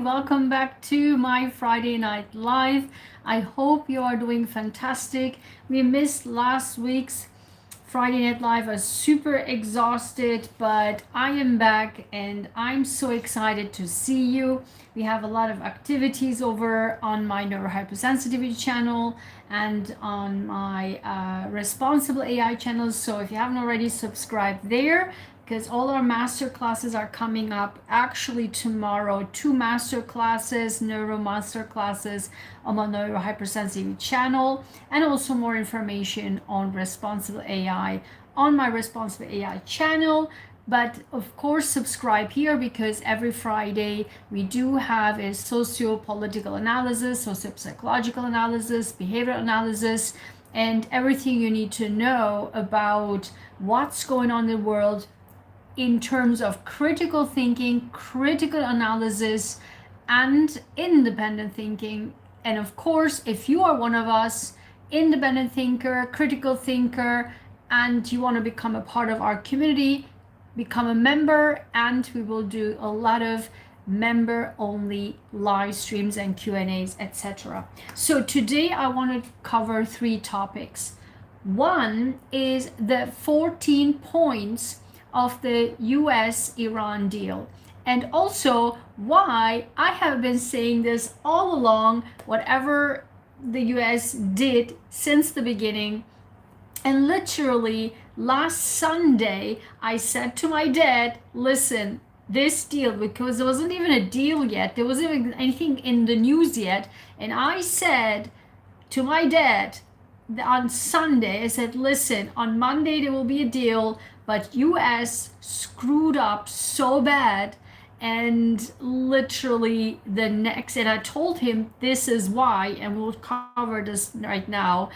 Welcome back to my Friday Night Live. I hope you are doing fantastic. We missed last week's Friday Night Live. I was super exhausted, but I am back and I'm so excited to see you. We have a lot of activities over on my neurohypersensitivity channel and on my responsible AI channels. So if you haven't already subscribed there, because all our master classes are coming up actually tomorrow. 2 master classes, neuro master classes on my neurohypersensitivity channel, and also more information on responsible AI on my responsible AI channel. But of course, subscribe here because every Friday we do have a socio-political analysis, socio-psychological analysis, behavioral analysis, and everything you need to know about what's going on in the world in terms of critical thinking, critical analysis, and independent thinking. And of course, if you are one of us, independent thinker, critical thinker, and you want to become a part of our community, become a member, and we will do a lot of member only live streams and Q&As, etc. So today I want to cover 3 topics. One is the 14 points of the US-Iran deal, and also why I have been saying this all along, whatever the US did since the beginning. And literally last Sunday I said to my dad, listen, this deal, because there wasn't even a deal yet, there wasn't even anything in the news yet, and I said to my dad on Sunday, I said, listen, on Monday there will be a deal, but US screwed up so bad, and literally the next, and I told him this is why, and we'll cover this right now.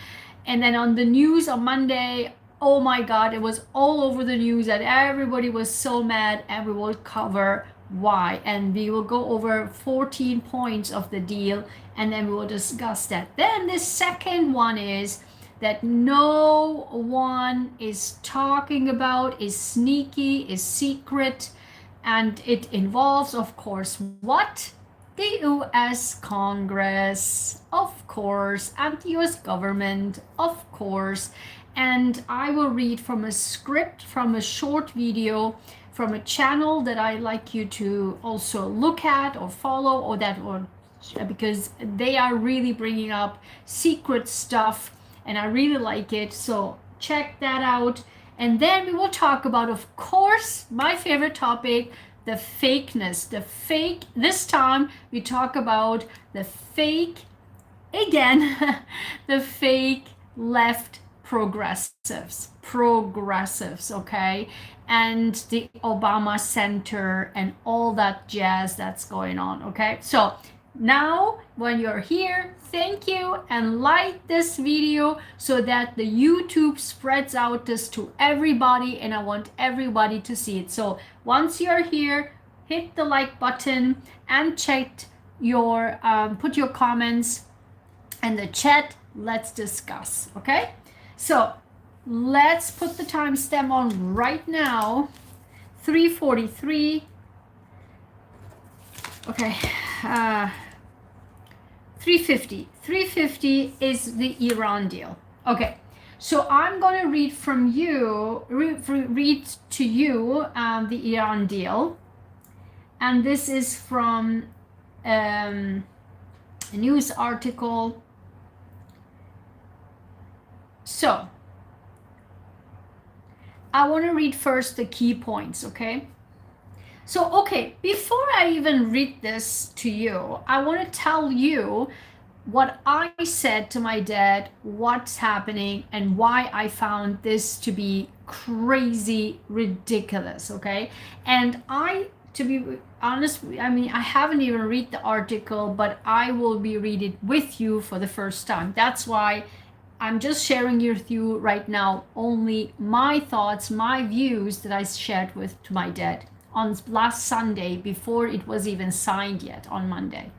And then on the news on Monday, oh my God, it was all over the news that everybody was so mad, and we will cover why, and we will go over 14 points of the deal, and then we will discuss that. Then the second one is that no one is talking about, is sneaky, is secret, and it involves, of course, what? The US Congress, of course, and the US government, of course. And I will read from a script, from a short video, from a channel that I like you to also look at or follow, or because they are really bringing up secret stuff and I really like it, so check that out. And then we will talk about, of course, my favorite topic, the fakeness, the fake. This time we talk about the fake, again, the fake left progressives, okay, and the Obama Center and all that jazz that's going on, okay? So now when you're here, thank you, and like this video so that the YouTube spreads out this to everybody, and I want everybody to see it. So once you're here, hit the like button and check your put your comments in the chat. Let's discuss, okay? So let's put the timestamp on right now, 3:43. Okay, 350. 350 is the Iran deal. Okay, so I'm going to read from you, read to you the Iran deal, and this is from a news article. So I want to read first the key points, okay? So, okay, before I even read this to you, I want to tell you what I said to my dad, what's happening, and why I found this to be crazy ridiculous, okay? And to be honest, I mean, I haven't even read the article, but I will be reading it with you for the first time. That's why I'm just sharing with you right now only my thoughts, my views that I shared to my dad on last Sunday before it was even signed yet on Monday.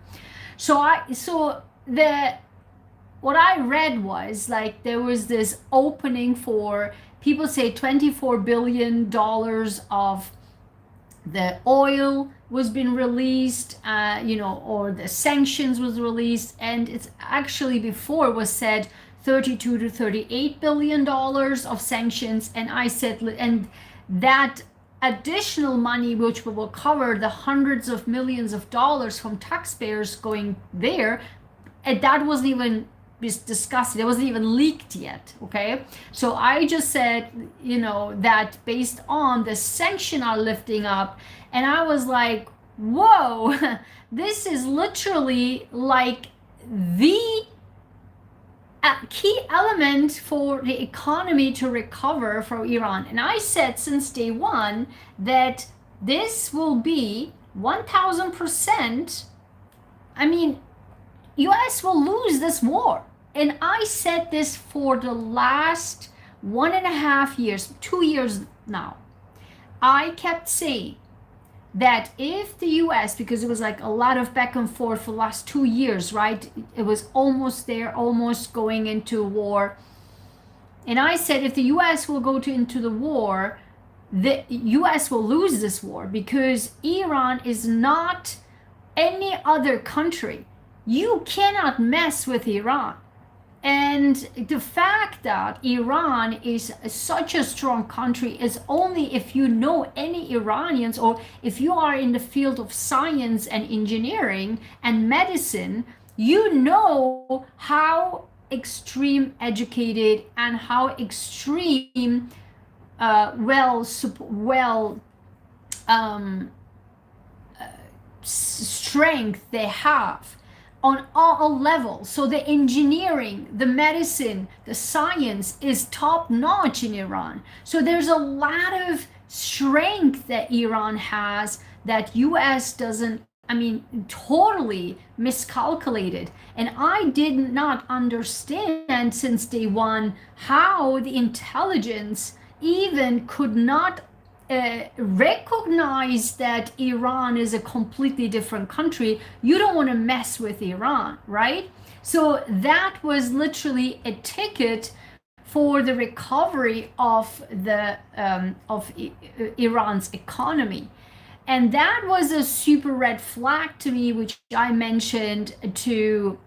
So what I read was like there was this opening for, people say $24 billion of the oil was being released, or the sanctions was released, and it's actually before was said 32 to 38 billion dollars of sanctions, and I said, and that additional money which will cover the hundreds of millions of dollars from taxpayers going there, and that wasn't even discussed, it wasn't even leaked yet. Okay, so I just said, that based on the sanction are lifting up, and I was like, whoa, this is literally like the key element for the economy to recover from Iran. And I said since day one that this will be 1000%. I mean, US will lose this war. And I said this for the last 1.5 years, 2 years now. I kept saying that if the US, because it was like a lot of back and forth for the last 2 years, right? It was almost there, almost going into war. And I said if the US will go into the war, the US will lose this war, because Iran is not any other country. You cannot mess with Iran. And the fact that Iran is such a strong country is only if you know any Iranians, or if you are in the field of science and engineering and medicine, you know how extreme educated and how extreme strength they have on all levels. So the engineering, the medicine, the science is top notch in Iran. So there's a lot of strength that Iran has that US doesn't, totally miscalculated. And I did not understand since day one how the intelligence even could not recognize that Iran is a completely different country. You don't want to mess with Iran, right? So that was literally a ticket for the recovery of the of Iran's economy. And that was a super red flag to me, which I mentioned to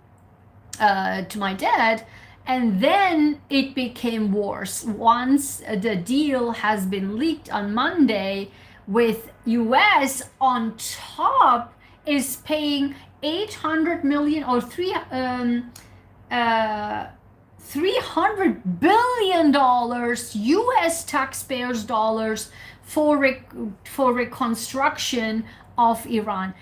my dad. And then it became worse. Once the deal has been leaked on Monday, with US on top is paying 800 million or 300 billion dollars, US taxpayers dollars, for reconstruction of Iran.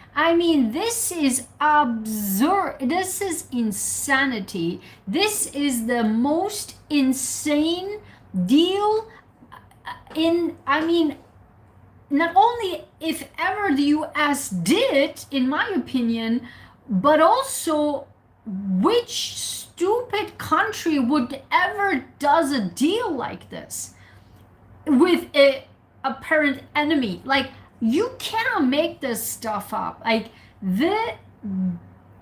This is absurd. This is insanity. This is the most insane deal not only if ever the US did, in my opinion, but also which stupid country would ever does a deal like this with a apparent enemy. Like, you cannot make this stuff up. Like, the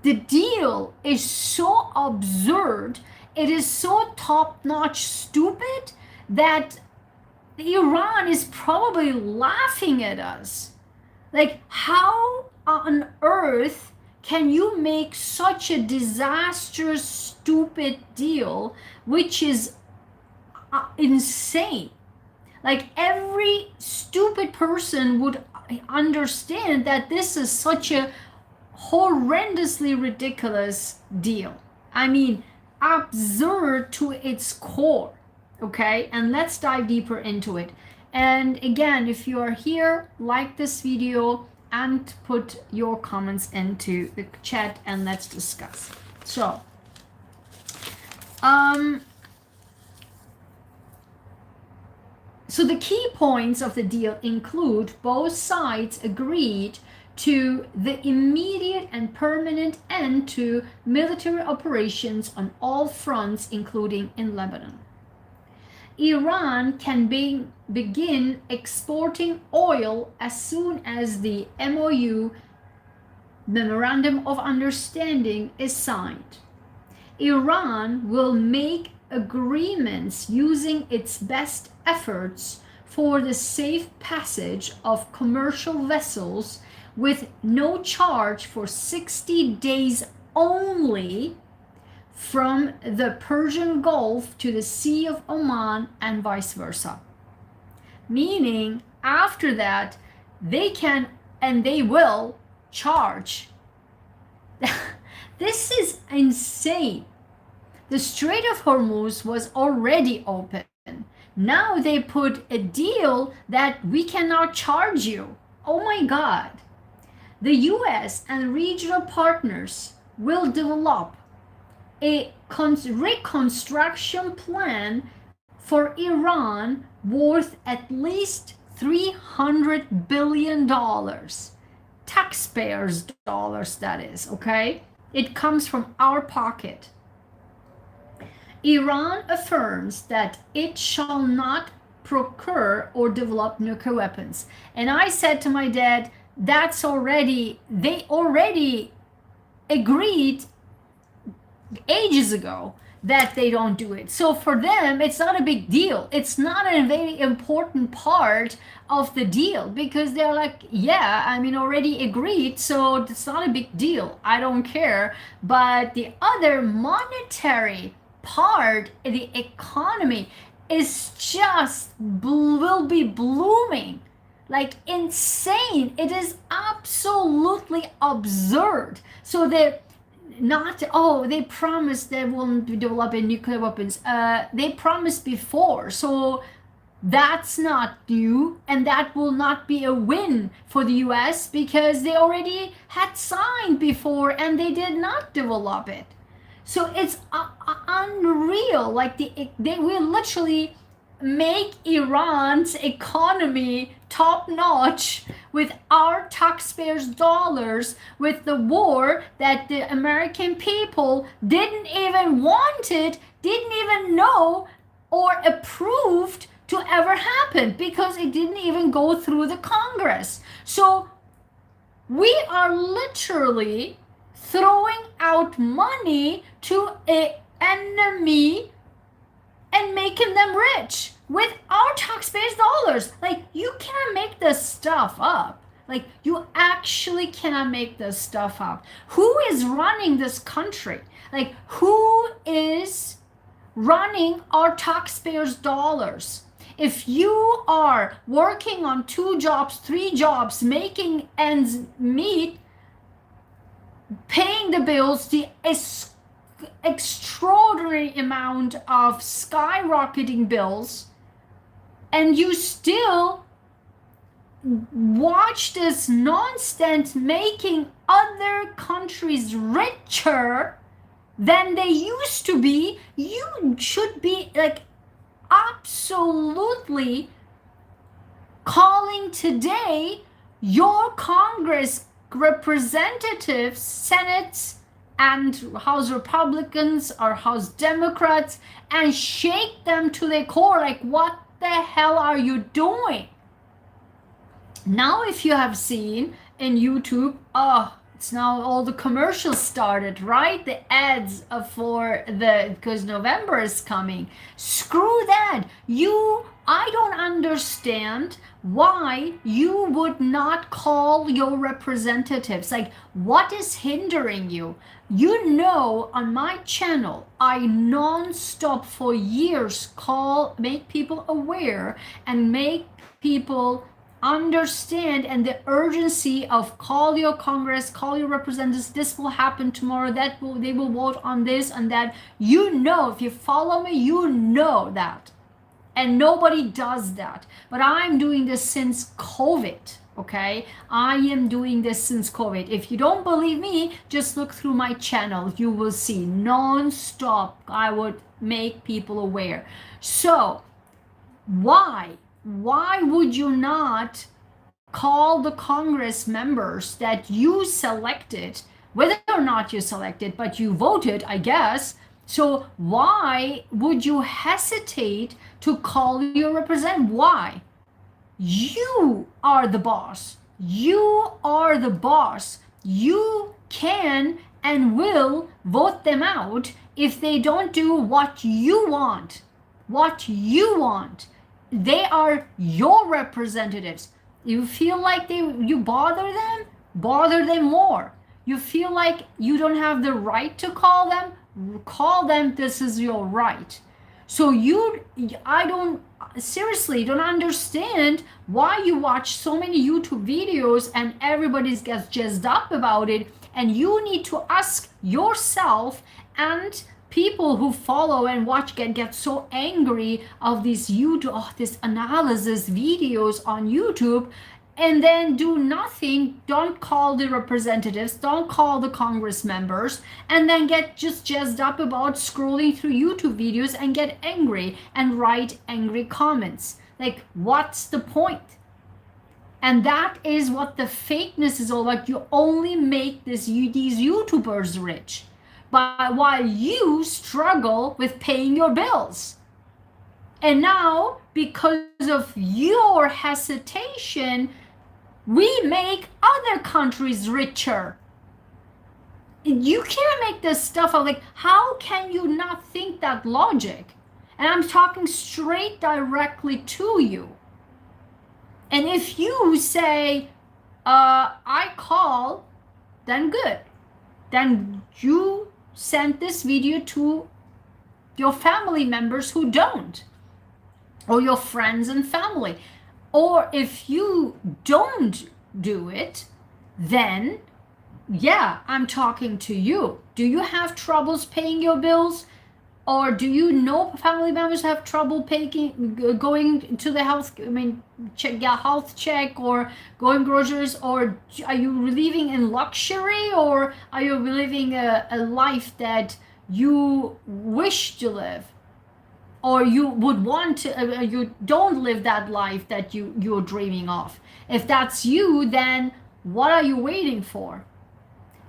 deal is so absurd, it is so top-notch stupid that Iran is probably laughing at us. Like, how on earth can you make such a disastrous, stupid deal, which is insane? Like, every stupid person would understand that this is such a horrendously ridiculous deal. Absurd to its core. Okay, and let's dive deeper into it. And again, if you are here, like this video and put your comments into the chat and let's discuss. So the key points of the deal include both sides agreed to the immediate and permanent end to military operations on all fronts, including in Lebanon. Iran can begin exporting oil as soon as the MOU, Memorandum of Understanding, is signed. Iran will make agreements using its best efforts for the safe passage of commercial vessels with no charge for 60 days only from the Persian Gulf to the Sea of Oman and vice versa. Meaning, after that, they can and they will charge. This is insane. The Strait of Hormuz was already open. Now they put a deal that we cannot charge you. Oh my God. The US and regional partners will develop a reconstruction plan for Iran worth at least $300 billion. Taxpayers' dollars, that is, okay? It comes from our pocket. Iran affirms that it shall not procure or develop nuclear weapons. And I said to my dad, they already agreed ages ago that they don't do it. So for them, it's not a big deal. It's not a very important part of the deal because they're like, yeah, I mean, already agreed, so it's not a big deal. I don't care. But the other monetary part, the economy, is just will be blooming like insane. It is absolutely absurd. So they promised they won't be developing nuclear weapons. They promised before, so that's not new, and that will not be a win for the US because they already had signed before and they did not develop it. So it's unreal. Like they will literally make Iran's economy top notch with our taxpayers' dollars, with the war that the American people didn't even want it, didn't even know or approved to ever happen because it didn't even go through the Congress. So we are literally throwing out money to an enemy and making them rich with our taxpayers' dollars. Like, you can't make this stuff up. Like, you actually cannot make this stuff up. Who is running this country? Like, who is running our taxpayers' dollars? If you are working on 2 jobs, 3 jobs, making ends meet, paying the bills, the extraordinary amount of skyrocketing bills, and you still watch this nonsense making other countries richer than they used to be, you should be like absolutely calling today your Congress representatives, Senates, and House Republicans or House Democrats and shake them to their core. Like, what the hell are you doing? Now, if you have seen in YouTube, it's now all the commercials started, right? The ads because November is coming. Screw that. I don't understand why you would not call your representatives. Like, what is hindering you? You know, on my channel, I non-stop for years make people aware and make people understand and the urgency of call your Congress, call your representatives, this will happen tomorrow, they will vote on this and that. You know, if you follow me, you know that. And nobody does that. But I'm doing this since COVID, okay? I am doing this since COVID. If you don't believe me, just look through my channel. You will see non-stop I would make people aware. So why would you not call the Congress members that you selected, whether or not you selected, but you voted, I guess? So why would you hesitate to call your representative? Why? You are the boss. You are the boss. You can and will vote them out if they don't do what you want. What you want. they are your representatives. You feel like you bother them more. You feel like you don't have the right to call them. This is your right. So I don't seriously don't understand why you watch so many YouTube videos and everybody gets jazzed up about it, and you need to ask yourself, and people who follow and watch get so angry of these this analysis videos on YouTube, and then do nothing, don't call the representatives, don't call the Congress members, and then get just jazzed up about scrolling through YouTube videos and get angry and write angry comments. Like, what's the point? And that is what the fakeness is all about. You only make these YouTubers rich, but while you struggle with paying your bills. And now, because of your hesitation, we make other countries richer. You can't make this stuff up. Like, how can you not think that logic? And I'm talking straight directly to you. And if you say, I call, then good. Then you send this video to your family members who don't, or your friends and family. Or if you don't do it, then yeah, I'm talking to you. Do you have troubles paying your bills? Or do you know family members have trouble going to the health check, or going groceries? Or are you living in luxury, or are you living a life that you wish to live? Or you would want to, you don't live that life that you're dreaming of. If that's you, then what are you waiting for?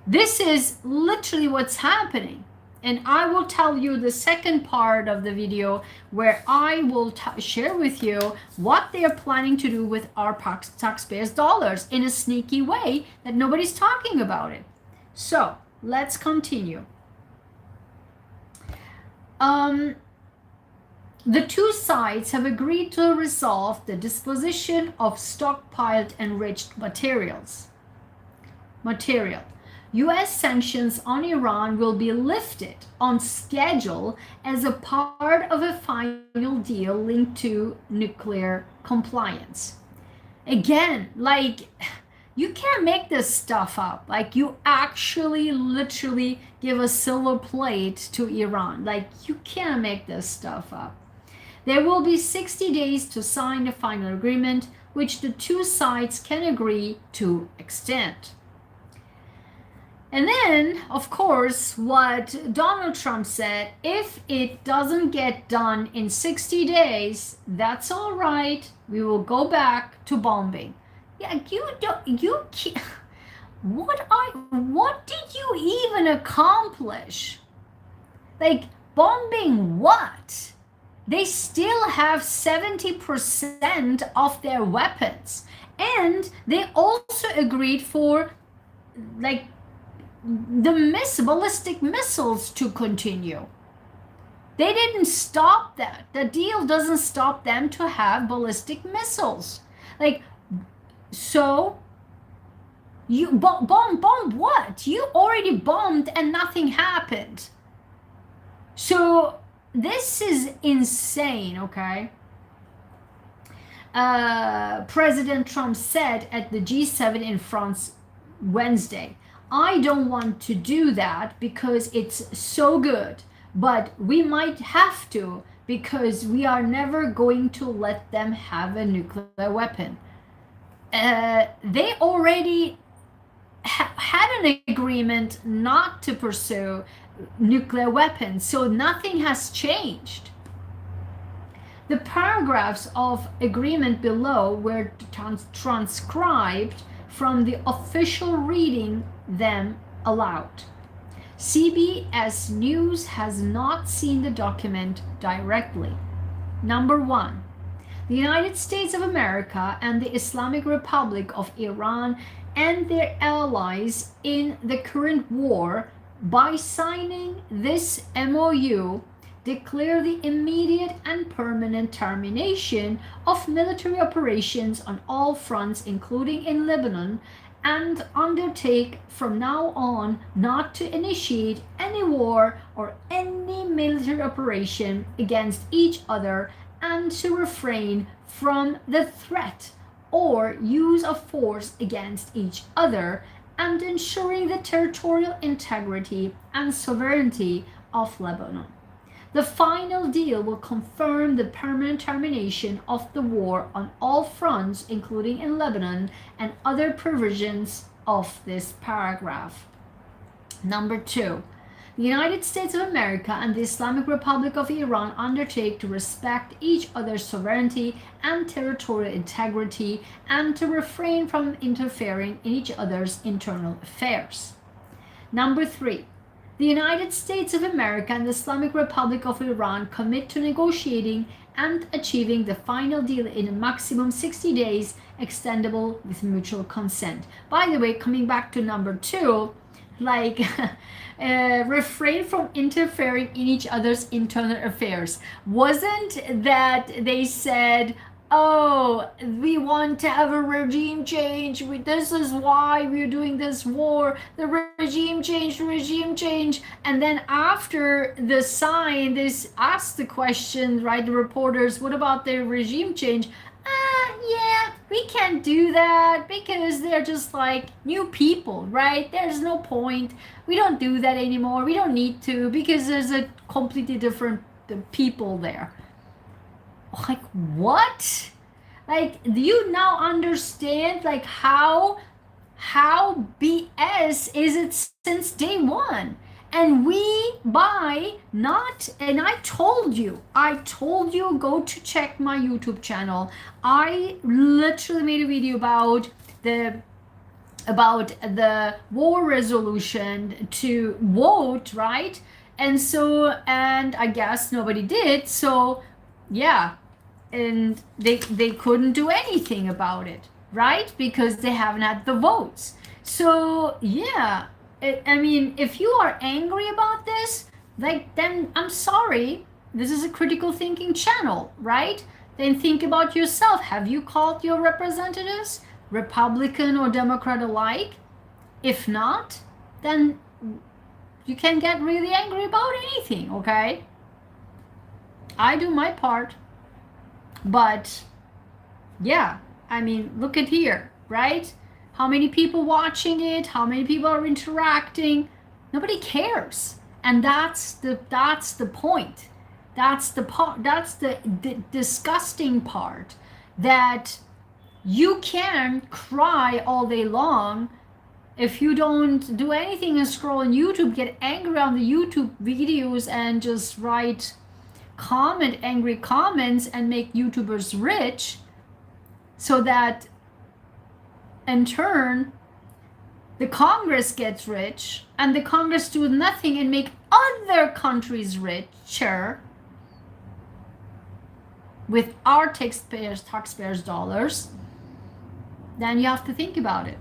This is literally what's happening. And I will tell you the second part of the video, where I will share with you what they are planning to do with our taxpayers' dollars in a sneaky way that nobody's talking about it. So let's continue. The two sides have agreed to resolve the disposition of stockpiled enriched material. U.S. sanctions on Iran will be lifted on schedule as a part of a final deal linked to nuclear compliance. Again, like, you can't make this stuff up. Like, you actually literally give a silver plate to Iran. Like, you can't make this stuff up. There will be 60 days to sign the final agreement, which the two sides can agree to extend. And then, of course, what Donald Trump said, if it doesn't get done in 60 days, that's all right. We will go back to bombing. Yeah, you can't. What did you even accomplish? Like, bombing what? They still have 70% of their weapons. And they also agreed for, like, the ballistic missiles to continue. They didn't stop that. The deal doesn't stop them to have ballistic missiles. Like, so you bomb what? You already bombed and nothing happened. So this is insane, okay? President Trump said at the G7 in France Wednesday, I don't want to do that because it's so good, but we might have to because we are never going to let them have a nuclear weapon. They already had an agreement not to pursue nuclear weapons, so nothing has changed. The paragraphs of agreement below were transcribed from the official reading them aloud. CBS News has not seen the document directly. Number one, the United States of America and the Islamic Republic of Iran and their allies in the current war, by signing this MOU, declare the immediate and permanent termination of military operations on all fronts, including in Lebanon, and undertake from now on not to initiate any war or any military operation against each other, and to refrain from the threat or use of force against each other, and ensuring the territorial integrity and sovereignty of Lebanon. The final deal will confirm the permanent termination of the war on all fronts, including in Lebanon, and other provisions of this paragraph. Number 2. The United States of America and the Islamic Republic of Iran undertake to respect each other's sovereignty and territorial integrity, and to refrain from interfering in each other's internal affairs. Number 3. The United States of America and the Islamic Republic of Iran commit to negotiating and achieving the final deal in a maximum 60 days, extendable with mutual consent. By the way, coming back to number 2, like refrain from interfering in each other's internal affairs. Wasn't that they said, oh, we want to have a regime change, this is why we're doing this war, the regime change, and then after the sign, they asked the question, right, the reporters, what about the regime change? Yeah, we can't do that because they're just like new people, right? There's no point. We don't do that anymore. We don't need to because there's a completely different people there. Like, what? Like, do you now understand like how BS is it since day one? And we buy not, and I told you, go to check my YouTube channel. I literally made a video about the war resolution to vote, right? And I guess nobody did. So yeah, and they couldn't do anything about it, right? Because they haven't had the votes. So yeah, I mean, if you are angry about this, like, then I'm sorry. This is a critical thinking channel, right? Then think about yourself. Have you called your representatives, Republican or Democrat alike? If not, then you can get really angry about anything, okay? I do my part. But yeah, I mean, look at here, right? How many people watching it? How many people are interacting? Nobody cares. And that's the point. That's the part. That's the disgusting part, that you can cry all day long if you don't do anything and scroll on YouTube, get angry on the YouTube videos and just write angry comments and make YouTubers rich, so that in turn the Congress gets rich, and the Congress do nothing and make other countries richer with our taxpayers' dollars. Then you have to think about it.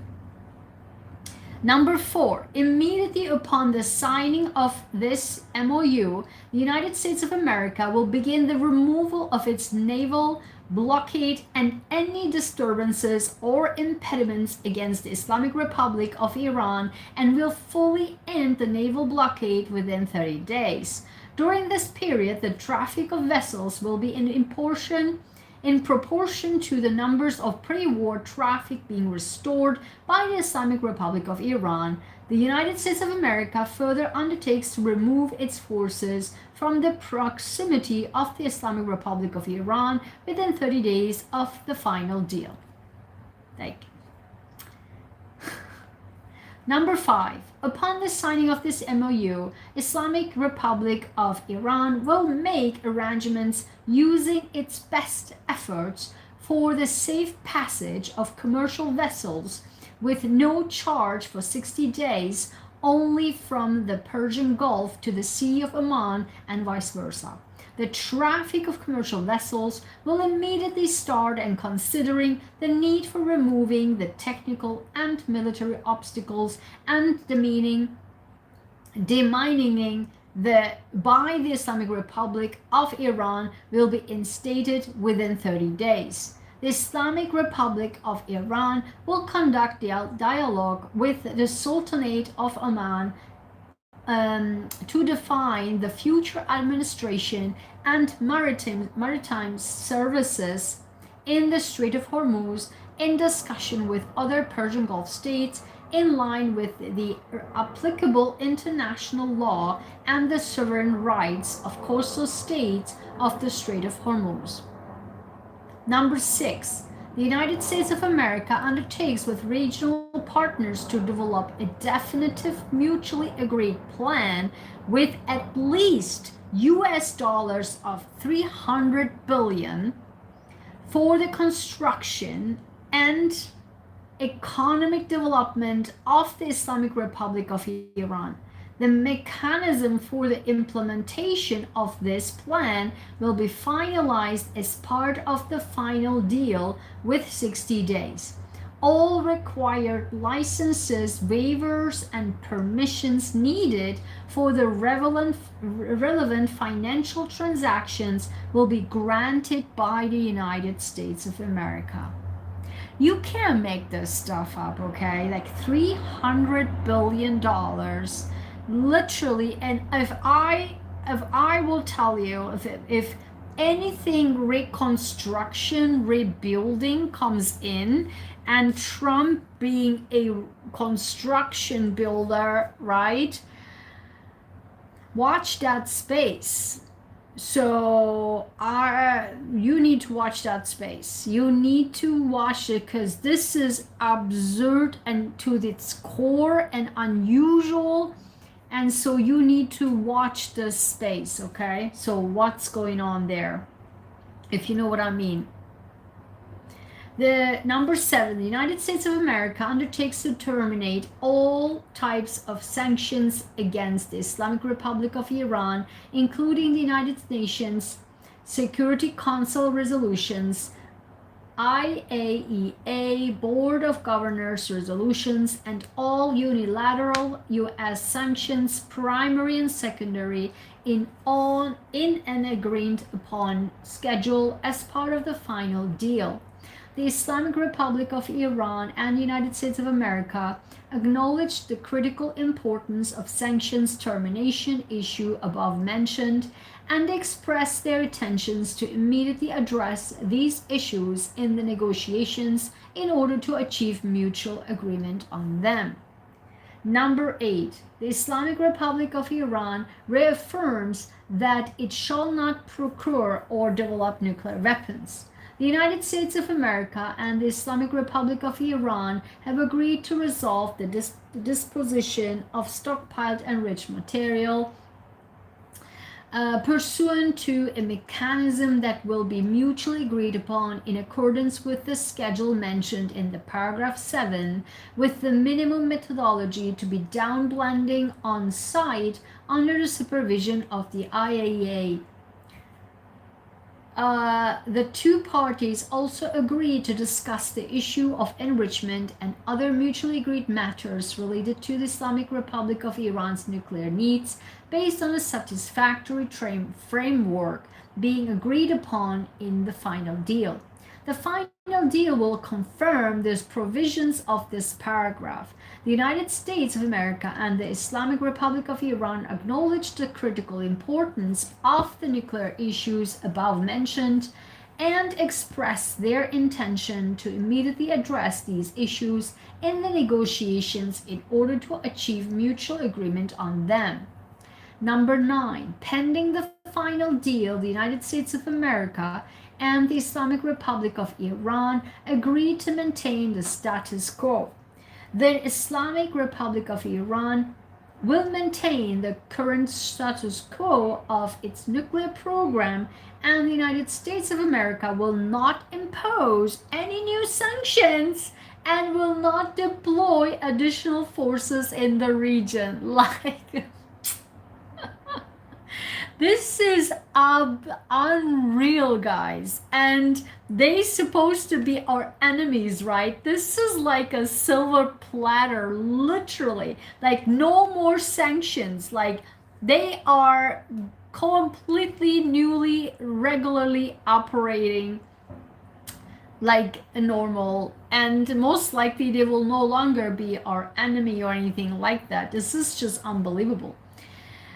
Number 4, immediately upon the signing of this MOU, the United States of America will begin the removal of its naval blockade and any disturbances or impediments against the Islamic Republic of Iran, and will fully end the naval blockade within 30 days. During this period, the traffic of vessels will be in proportion to the numbers of pre-war traffic being restored by the Islamic Republic of Iran. The United States of America further undertakes to remove its forces from the proximity of the Islamic Republic of Iran within 30 days of the final deal. Number 5, upon the signing of this MOU, Islamic Republic of Iran will make arrangements using its best efforts for the safe passage of commercial vessels with no charge for 60 days, only from the Persian Gulf to the Sea of Oman and vice versa. The traffic of commercial vessels will immediately start, and considering the need for removing the technical and military obstacles and demining by the Islamic Republic of Iran will be instated within 30 days. The Islamic Republic of Iran will conduct dialogue with the Sultanate of Oman to define the future administration and maritime services in the Strait of Hormuz in discussion with other Persian Gulf states in line with the applicable international law and the sovereign rights of coastal states of the Strait of Hormuz. Number 6. The United States of America undertakes with regional partners to develop a definitive mutually agreed plan with at least US dollars of 300 billion for the construction and economic development of the Islamic Republic of Iran. The mechanism for the implementation of this plan will be finalized as part of the final deal with 60 days. All required licenses, waivers, and permissions needed for the relevant financial transactions will be granted by the United States of America. You can't make this stuff up, okay? Like $300 billion, literally. And if I will tell you, if anything reconstruction, rebuilding comes in, and Trump being a construction builder, right? Watch that space. So you need to watch that space. You need to watch it because this is absurd and to its core and unusual. And so you need to watch this space, okay? So what's going on there, if you know what I mean. The number 7, the United States of America undertakes to terminate all types of sanctions against the Islamic Republic of Iran, including the United Nations Security Council resolutions, IAEA Board of Governors resolutions, and all unilateral U.S. sanctions, primary and secondary, in an agreed upon schedule as part of the final deal. The Islamic Republic of Iran and the United States of America acknowledged the critical importance of sanctions termination issue above mentioned and expressed their intentions to immediately address these issues in the negotiations in order to achieve mutual agreement on them. Number 8. The Islamic Republic of Iran reaffirms that it shall not procure or develop nuclear weapons. The United States of America and the Islamic Republic of Iran have agreed to resolve the disposition of stockpiled enriched material pursuant to a mechanism that will be mutually agreed upon in accordance with the schedule mentioned in the paragraph 7, with the minimum methodology to be downblending on site under the supervision of the IAEA. The two parties also agreed to discuss the issue of enrichment and other mutually agreed matters related to the Islamic Republic of Iran's nuclear needs based on a satisfactory framework being agreed upon in the final deal. The final deal will confirm the provisions of this paragraph. The United States of America and the Islamic Republic of Iran acknowledge the critical importance of the nuclear issues above mentioned and express their intention to immediately address these issues in the negotiations in order to achieve mutual agreement on them. Number 9, pending the final deal, the United States of America and the Islamic Republic of Iran agreed to maintain the status quo. The Islamic Republic of Iran will maintain the current status quo of its nuclear program, and the United States of America will not impose any new sanctions and will not deploy additional forces in the region. Like, this is unreal, guys, and they supposed to be our enemies, right? This is like a silver platter, literally. Like, no more sanctions. Like, They are completely newly regularly operating like a normal, and most likely they will no longer be our enemy or anything like that. This is just unbelievable,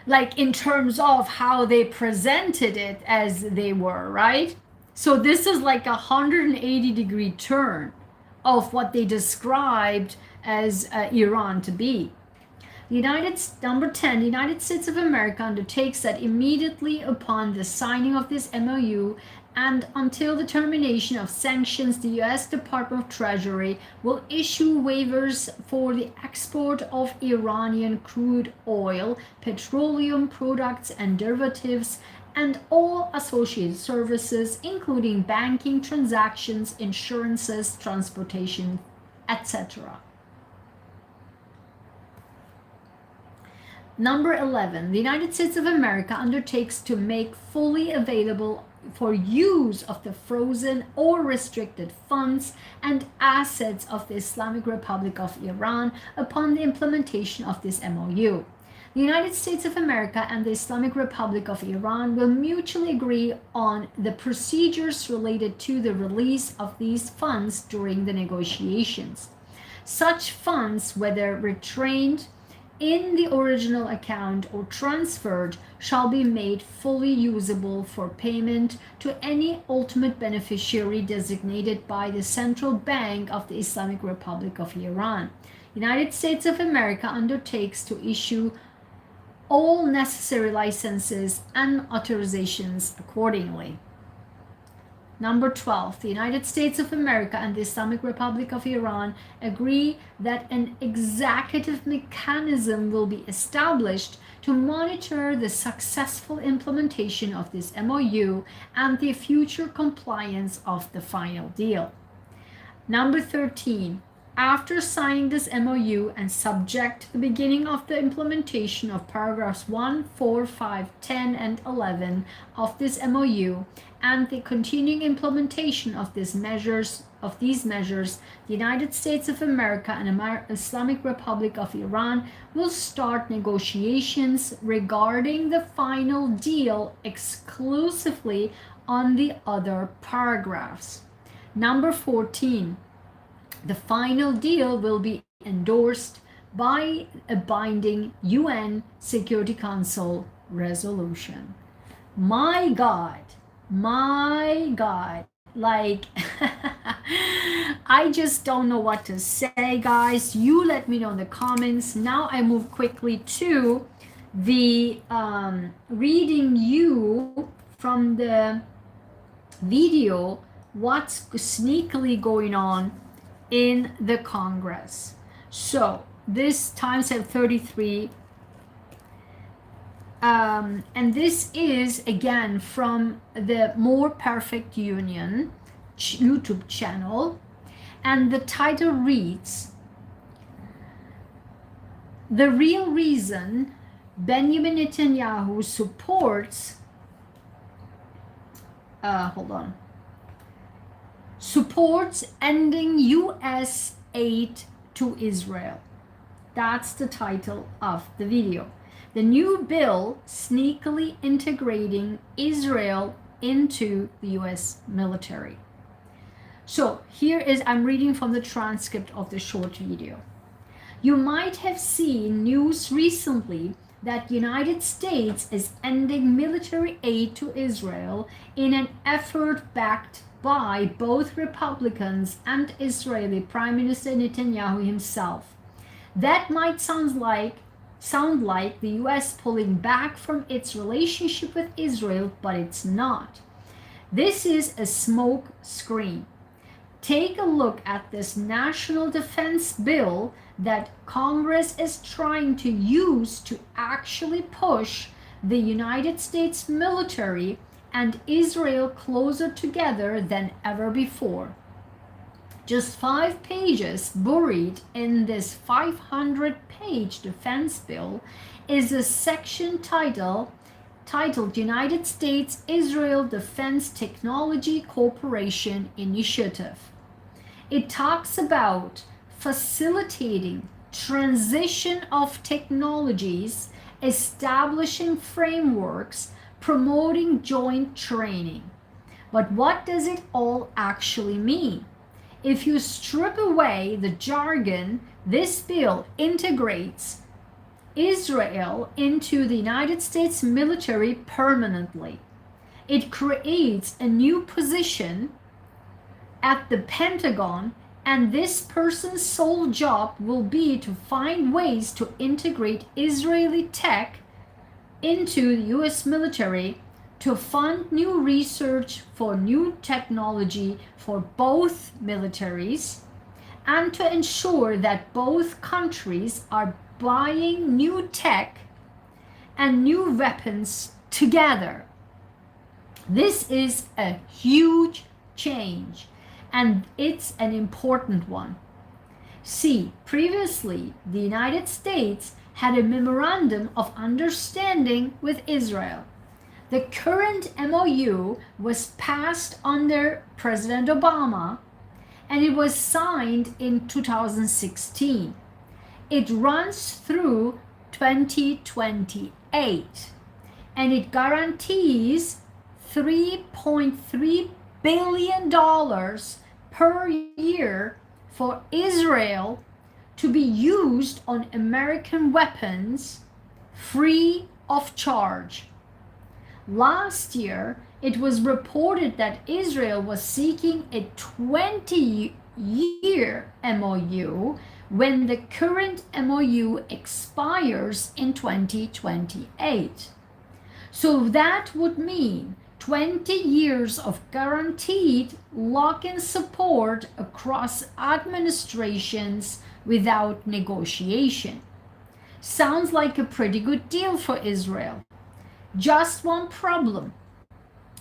like in terms of how they presented it as they were, right? So this is like a 180-degree turn of what they described as Iran to be. Number 10, the United States of America undertakes that immediately upon the signing of this MOU and until the termination of sanctions, the U.S. Department of Treasury will issue waivers for the export of Iranian crude oil, petroleum products and derivatives, and all associated services, including banking transactions, insurances, transportation, etc. Number 11, the United States of America undertakes to make fully available for use of the frozen or restricted funds and assets of the Islamic Republic of Iran upon the implementation of this MOU. The United States of America and the Islamic Republic of Iran will mutually agree on the procedures related to the release of these funds during the negotiations. Such funds, whether retained in the original account or transferred, shall be made fully usable for payment to any ultimate beneficiary designated by the Central Bank of the Islamic Republic of Iran. United States of America undertakes to issue all necessary licenses and authorizations accordingly. Number 12, the United States of America and the Islamic Republic of Iran agree that an executive mechanism will be established to monitor the successful implementation of this MOU and the future compliance of the final deal. Number 13, after signing this MOU and subject to the beginning of the implementation of paragraphs 1, 4, 5, 10, and 11 of this MOU and the continuing implementation of these measures, the United States of America and Islamic Republic of Iran will start negotiations regarding the final deal exclusively on the other paragraphs. Number 14, the final deal will be endorsed by a binding UN Security Council resolution. My God, like I just don't know what to say, guys. You let me know in the comments. Now I move quickly to the reading you from the video what's sneakily going on in the Congress. So this timestamp 33, and this is again from the More Perfect Union YouTube channel, and the title reads, "The real reason Benjamin Netanyahu supports supports ending U.S. aid to Israel." That's the title of the video. The new bill sneakily integrating Israel into the U.S. military. So here is, I'm reading from the transcript of the short video. You might have seen news recently that United States is ending military aid to Israel in an effort backed by both Republicans and Israeli Prime Minister Netanyahu himself. That might sound like the US pulling back from its relationship with Israel, but it's not. This is a smoke screen. Take a look at this national defense bill that Congress is trying to use to actually push the United States military and Israel closer together than ever before. Just 5 pages buried in this 500-page defense bill is a section titled United States-Israel Defense Technology Cooperation Initiative. It talks about facilitating transition of technologies establishing frameworks, promoting joint training. But what does it all actually mean? If you strip away the jargon, this bill integrates Israel into the United States military permanently. It creates a new position at the Pentagon, and this person's sole job will be to find ways to integrate Israeli tech into the US military, to fund new research for new technology for both militaries, and to ensure that both countries are buying new tech and new weapons together. This is a huge change, and it's an important one. See, previously, the United States had a memorandum of understanding with Israel. The current MOU was passed under President Obama, and it was signed in 2016. It runs through 2028, and it guarantees $3.3 billion per year for Israel to be used on American weapons free of charge. Last year, it was reported that Israel was seeking a 20-year MOU when the current MOU expires in 2028. So that would mean 20 years of guaranteed lock-in support across administrations without negotiation. Sounds like a pretty good deal for Israel. Just one problem.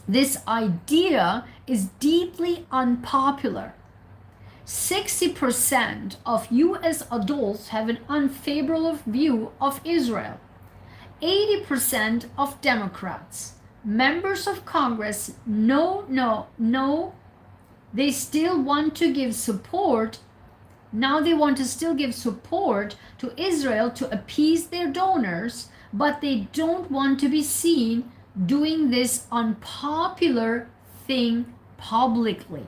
This idea is deeply unpopular. 60% of US adults have an unfavorable view of Israel. 80% of Democrats, members of Congress, no, they still want to give support. Now they want to still give support to Israel to appease their donors, but they don't want to be seen doing this unpopular thing publicly.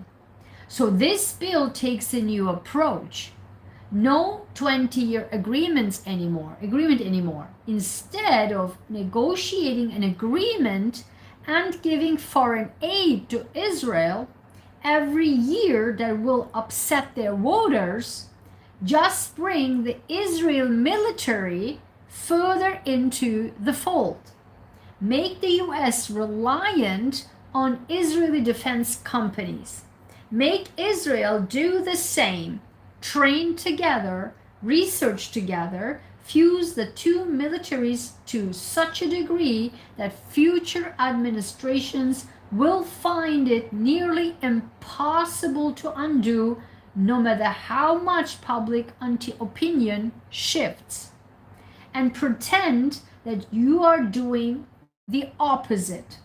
So this bill takes a new approach. No 20-year agreement anymore. Instead of negotiating an agreement and giving foreign aid to Israel every year that will upset their voters, just bring the Israel military further into the fold. Make the US reliant on Israeli defense companies. Make Israel do the same. Train together, research together, fuse the two militaries to such a degree that future administrations will find it nearly impossible to undo, no matter how much public opinion shifts. And pretend that you are doing the opposite,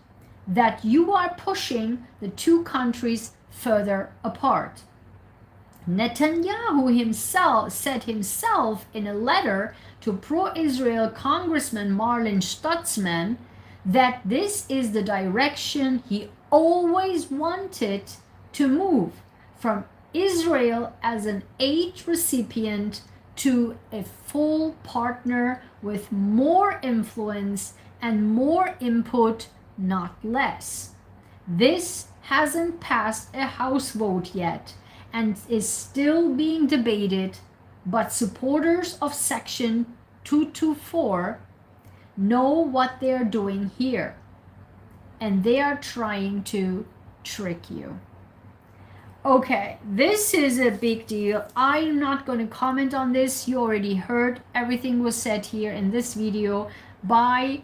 that you are pushing the two countries further apart. Netanyahu himself said in a letter to pro-Israel Congressman Marlin Stutzman that this is the direction he always wanted to move, from Israel as an aid recipient to a full partner with more influence and more input, not less. This hasn't passed a House vote yet and is still being debated, but supporters of Section 224 know what they're doing here, and they are trying to trick you. Okay, this is a big deal. I'm not going to comment on this. You already heard everything was said here in this video by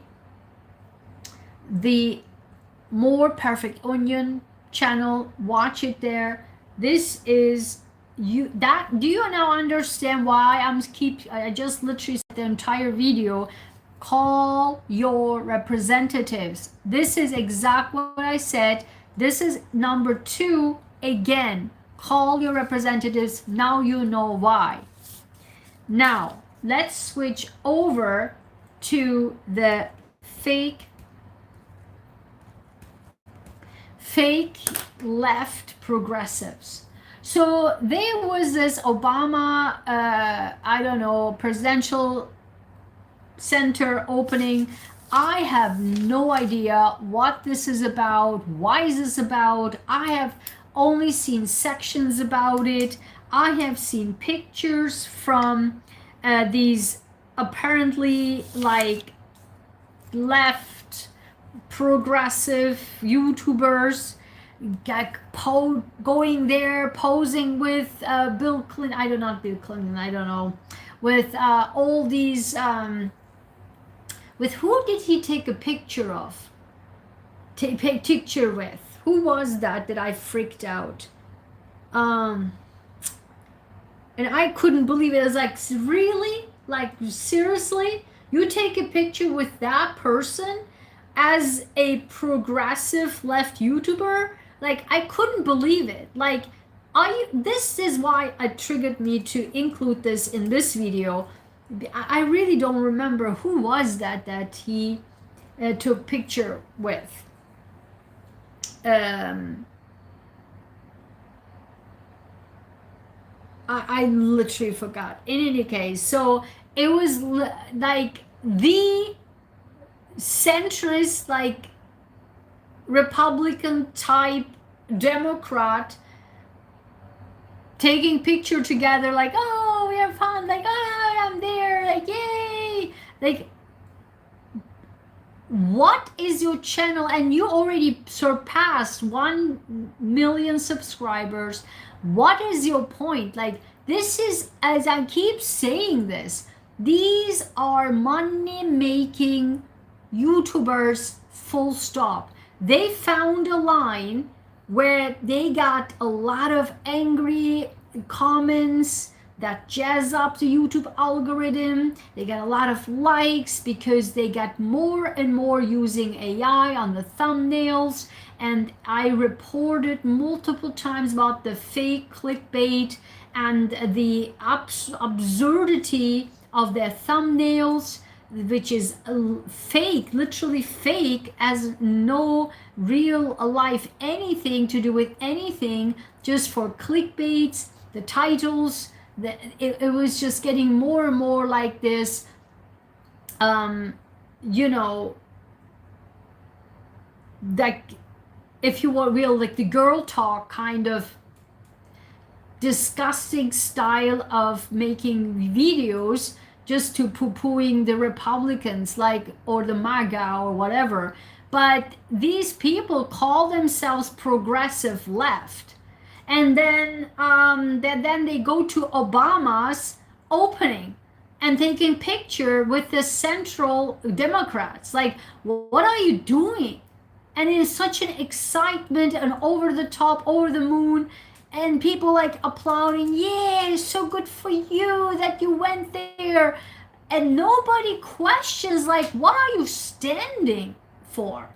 the More Perfect Onion channel. Watch it there. This is you that do you now understand why I just literally said the entire video, call your representatives. This is exactly what I said. This is number 2 again. Call your representatives. Now you know why. Now let's switch over to the fake left progressives. So there was this Obama, I don't know, presidential center opening. I have no idea what this is about. Why is this about? I have only seen sections about it. I have seen pictures from these apparently like left progressive YouTubers going there posing with Bill Clinton. I don't know, not Bill Clinton. I don't know, with all these. With who did he take a picture of? Take a picture with? Who was that I freaked out? And I couldn't believe it. I was like, really? Like, seriously? You take a picture with that person as a progressive left YouTuber? Like, I couldn't believe it. Like, this is why it triggered me to include this in this video. I really don't remember who was that he took picture with. I literally forgot. In any case, so it was like the centrist, like Republican type Democrat taking picture together, like, oh, we have fun, like, oh, I'm there, like, yay, like, what is your channel? And you already surpassed 1 million subscribers. What is your point? Like, this is, as I keep saying this, these are money making YouTubers, full stop. They found a line where they got a lot of angry comments that jazz up the YouTube algorithm. They got a lot of likes because they got more and more using AI on the thumbnails. And I reported multiple times about the fake clickbait and the absurdity of their thumbnails, which is fake, literally fake, as no real life anything to do with anything, just for clickbaits, the titles. It was just getting more and more like this, you know, like, if you will, like the girl talk kind of disgusting style of making videos, just to poo-pooing the Republicans, like, or the MAGA or whatever. But these people call themselves progressive left, and then then they go to Obama's opening and taking picture with the central Democrats. Like, what are you doing? And it is such an excitement and over the top, over the moon, and people like applauding, yeah, so good for you that you went there. And nobody questions, like, what are you standing for?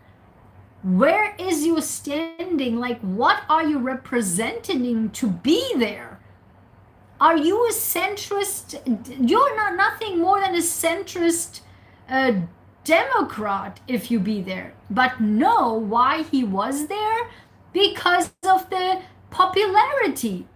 Where is you standing? Like, what are you representing to be there? Are you a centrist? You're not nothing more than a centrist Democrat if you be there. But no, why he was there? Because of the popularity.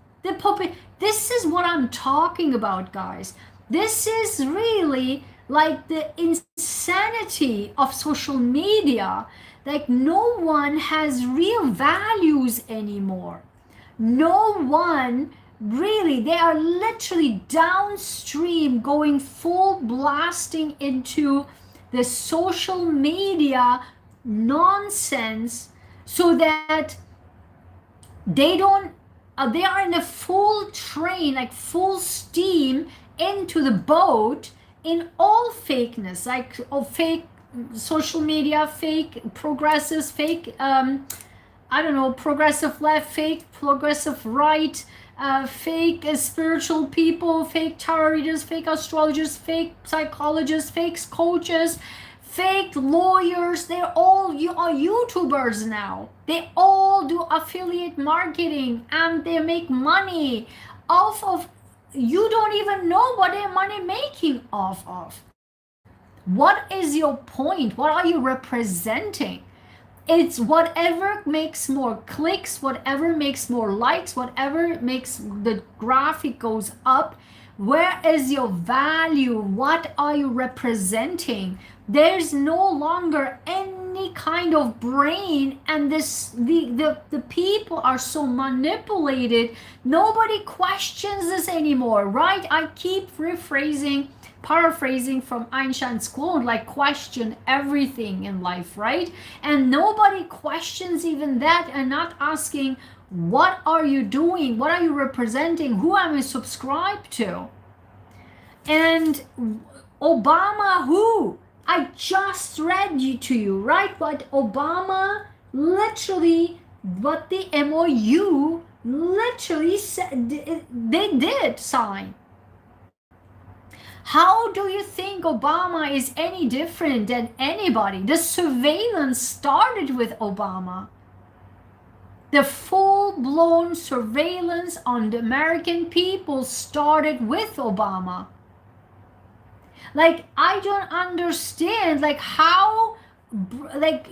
This is what I'm talking about, guys. This is really like the insanity of social media. Like, no one has real values anymore. No one really, they are literally downstream, going full blasting into the social media nonsense, so that they don't, they are in a full train, like full steam into the boat in all fakeness, like fake social media, fake progressives, fake, I don't know, progressive left, fake progressive right, fake spiritual people, fake tarot readers, fake astrologers, fake psychologists, fake coaches, fake lawyers. They're all YouTubers now. They all do affiliate marketing and they make money off of, you don't even know what they're money making off of. What is your point? What are you representing? It's whatever makes more clicks, whatever makes more likes, whatever makes the graphic goes up. Where is your value? What are you representing? There's no longer any kind of brain, and the people are so manipulated. Nobody questions this anymore, right? I keep paraphrasing from Einstein's quote, like, question everything in life, right? And nobody questions even that, and not asking, what are you doing? What are you representing? Who am I subscribed to? And Obama, who? I just read to you, right? What Obama literally, what the MOU literally said, they did sign. How do you think Obama is any different than anybody? The surveillance started with Obama. The full-blown surveillance on the American people started with Obama. Like, I don't understand, like, how, like,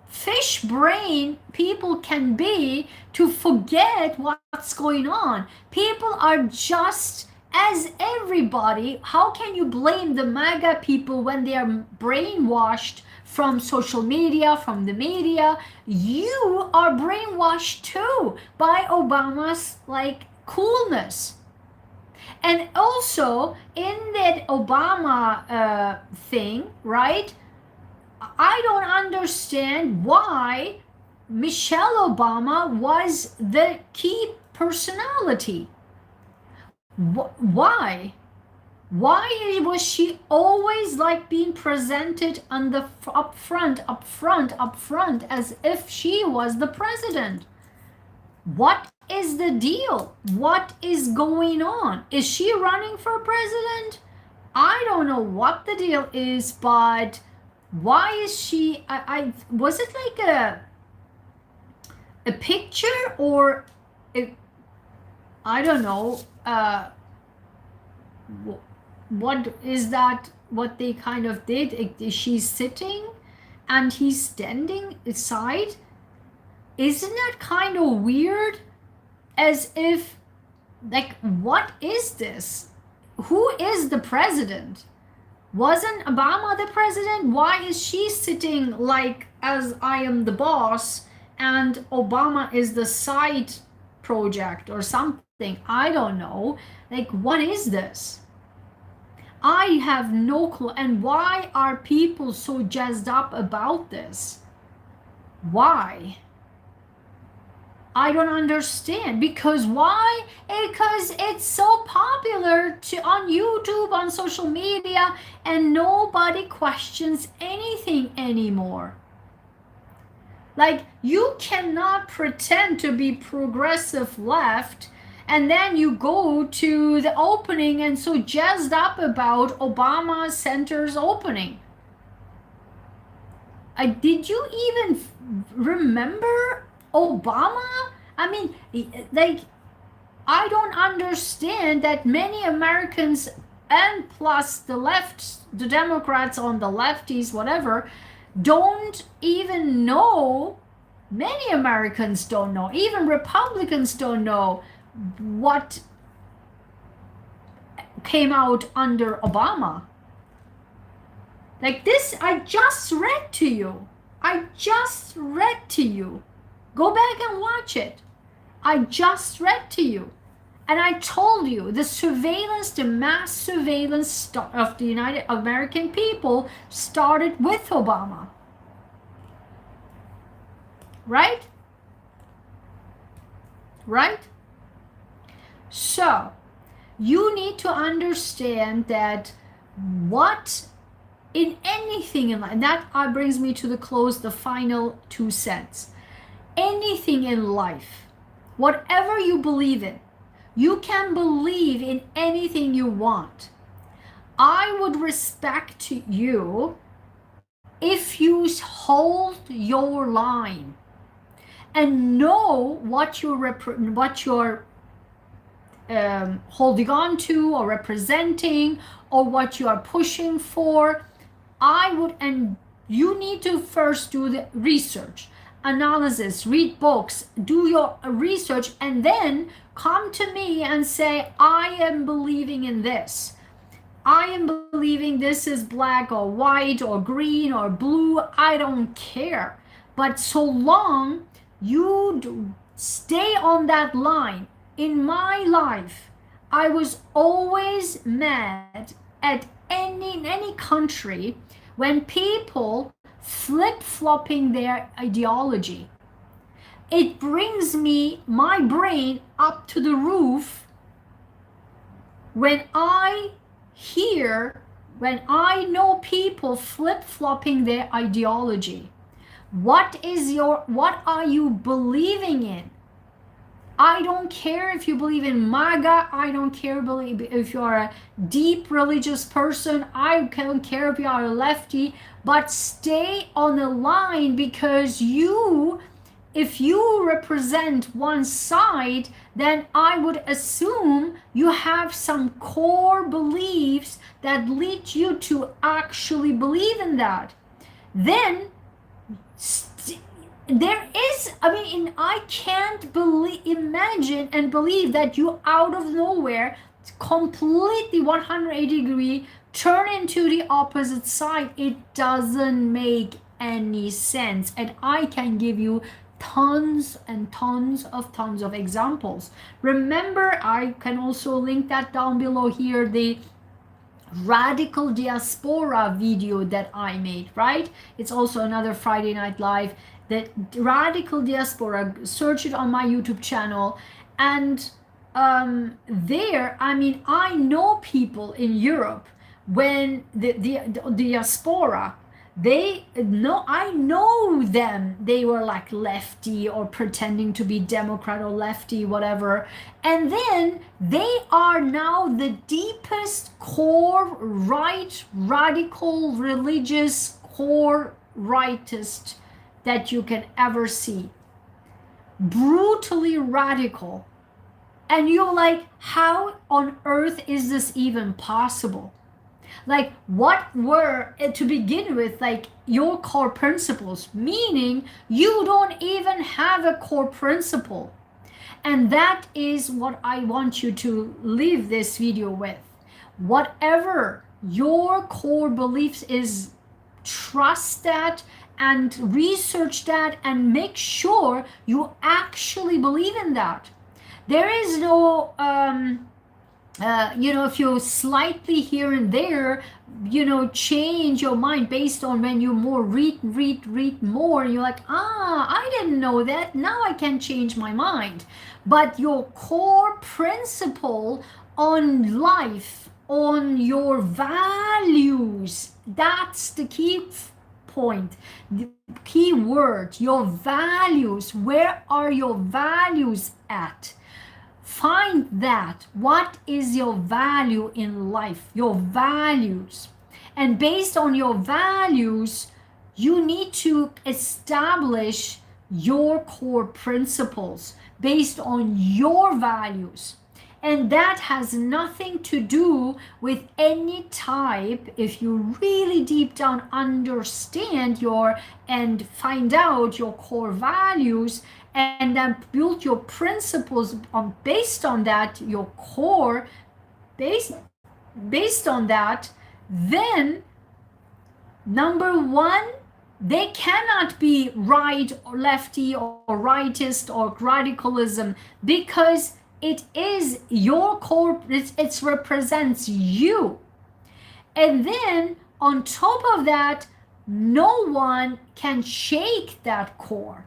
fish brain people can be to forget what's going on. People are just as everybody. How can you blame the MAGA people when they are brainwashed from social media, from the media? You are brainwashed too by Obama's, like, coolness. And also in that Obama thing, right? I don't understand why Michelle Obama was the key personality. Why? Why was she always, like, being presented on the up front, as if she was the president? What is the deal? What is going on? Is she running for president? I don't know what the deal is, but why is she? I was it like a picture, or I don't know. What is that? What they kind of did? She's sitting, and he's standing aside. Isn't that kind of weird? As if, like, what is this? Who is the president? Wasn't Obama the president? Why is she sitting like, as I am the boss, and Obama is the side project or something? I don't know. Like, what is this? I have no clue. And why are people so jazzed up about this? Why? I don't understand. Because why? Because it's so popular on YouTube, on social media, and nobody questions anything anymore. Like, you cannot pretend to be progressive left and then you go to the opening and so jazzed up about Obama Center's opening. Did you even remember Obama? I mean, like, I don't understand that many Americans, and plus the left, the Democrats on the lefties, whatever, don't even know. Many Americans don't know. Even Republicans don't know what came out under Obama. Like this, I just read to you. Go back and watch it. I just read to you. And I told you the surveillance, the mass surveillance of the United American people started with Obama. Right? Right? So, you need to understand that what in anything in life, and that brings me to the close, the final 2 cents. Anything in life, whatever you believe in, you can believe in anything you want. I would respect you if you hold your line and know what you're holding on to or representing or what you are pushing for. and you need to first do the research, analysis, read books, do your research, and then come to me and say, I am believing in this. I am believing this is black or white or green or blue. I don't care. But so long you stay on that line. In my life, I was always mad at any country when people flip-flopping their ideology. It brings my brain up to the roof when I know people flip-flopping their ideology. What are you believing in? I don't care if you believe in MAGA. I don't care if you're a deep religious person. I don't care if you are a lefty. But stay on the line, because if you represent one side, then I would assume you have some core beliefs that lead you to actually believe in that. Then I can't imagine and believe that you out of nowhere completely 180 degree turn into the opposite side. It doesn't make any sense, and I can give you tons and tons of examples. Remember, I can also link that down below here, the radical diaspora video that I made, right? It's also another Friday Night Live. The radical diaspora, search it on my YouTube channel. And I know people in Europe, when the diaspora, I know them, they were like lefty or pretending to be Democrat or lefty, whatever. And then they are now the deepest core right, radical, religious, core rightist that you can ever see. Brutally radical. And you're like, how on earth is this even possible? Like, what were, to begin with, like your core principles? Meaning you don't even have a core principle. And that is what I want you to leave this video with. Whatever your core beliefs is, trust that and research that and make sure you actually believe in that. There is no if you slightly here and there, change your mind based on when you more read more, you're like, I didn't know that, now I can change my mind. But your core principle on life, on your values, that's the key point, the key word, your values. Where are your values at? Find that. What is your value in life? Your values. And based on your values, you need to establish your core principles based on your values. And that has nothing to do with any type. If you really deep down understand and find out your core values, and then build your principles based on that, your core based on that, then number one, they cannot be right or lefty or rightist or radicalism, because it is your core, it represents you. And then on top of that, no one can shake that core.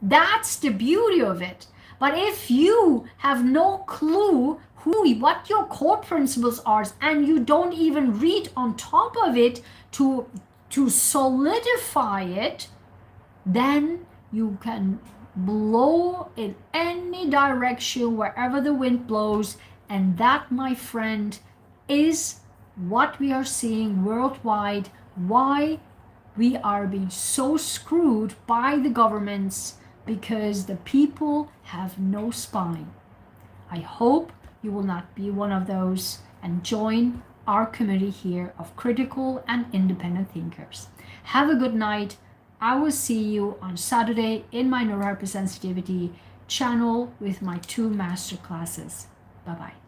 That's the beauty of it. But if you have no clue what your core principles are, and you don't even read on top of it to solidify it, then you can blow in any direction wherever the wind blows. And that, my friend, is what we are seeing worldwide, why we are being so screwed by the governments, because the people have no spine. I hope you will not be one of those and join our community here of critical and independent thinkers. Have a good night. I will see you on Saturday in my neurohypersensitivity channel with my 2 master classes. Bye bye.